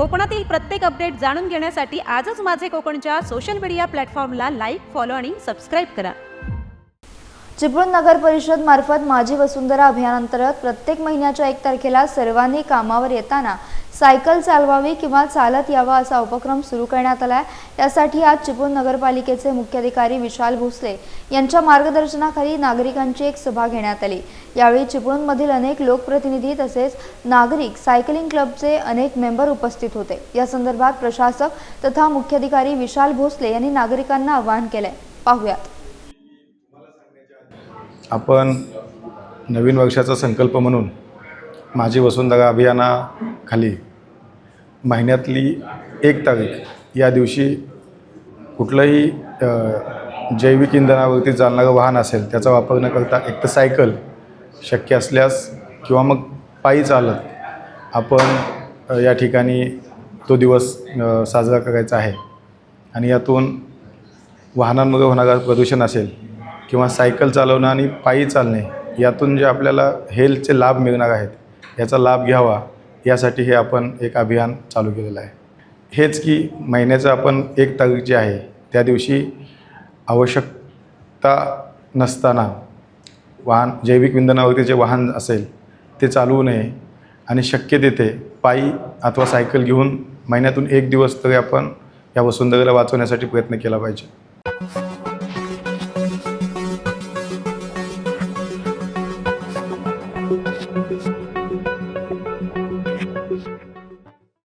कोकणातील प्रत्येक अपडेट जाणून घेण्यासाठी आजच माझे कोकणच्या सोशल मीडिया प्लॅटफॉर्मला लाईक, फॉलो आणि सबस्क्राईब करा। चिपळूण नगर परिषद मार्फत माझी वसुंधरा अभियानांतर्गत प्रत्येक महिन्याच्या 1 तारखेला सर्वांनी कामावर येताना सायकल चालवावी किंवा चालत यावा असा उपक्रम सुरू करण्यात आला आहे। यासाठी आज चिपळूण नगरपालिकेचे मुख्याधिकारी विशाल भोसले यांच्या मार्गदर्शनाखाली नागरिकांची एक सभा घेण्यात आली। यावेळी चिपळूणमधील अनेक लोकप्रतिनिधी तसेच नागरिक, सायकलिंग क्लबचे अनेक मेंबर उपस्थित होते। या संदर्भात प्रशासक तथा मुख्याधिकारी विशाल भोसले यांनी नागरिकांना आवाहन केले। पाहूयात। आपण नवीन वर्षाचा संकल्प म्हणून माझी वसुंधरा अभियानाखाली महिन्यातली 1 तारीख या दिवशी कुठलंही जैविक इंधनावरती चालणारं वाहन असेल त्याचा वापर न करता एक तर सायकल, शक्य असल्यास किंवा मग पायी चालत आपण या ठिकाणी तो दिवस साजरा करायचा आहे। आणि यातून वाहनांमुळे होणारा प्रदूषण असेल किंवा सायकल चालवणं आणि पायी चालणे यातून जे आपल्याला हेल्थचे लाभ मिळणार आहेत याचा लाभ घ्यावा यासाठी हे आपण एक अभियान चालू केलेलं आहे। हेच की महिन्याचं आपण 1 तारीख जी आहे त्या दिवशी आवश्यकता नसताना जैविक इंधनावरती जे वाहन असेल ते चालवू नये आणि शक्य तिथे पायी अथवा सायकल घेऊन महिन्यातून 1 दिवस तरी आपण या वसुंधरेला वाचवण्यासाठी प्रयत्न केला पाहिजे।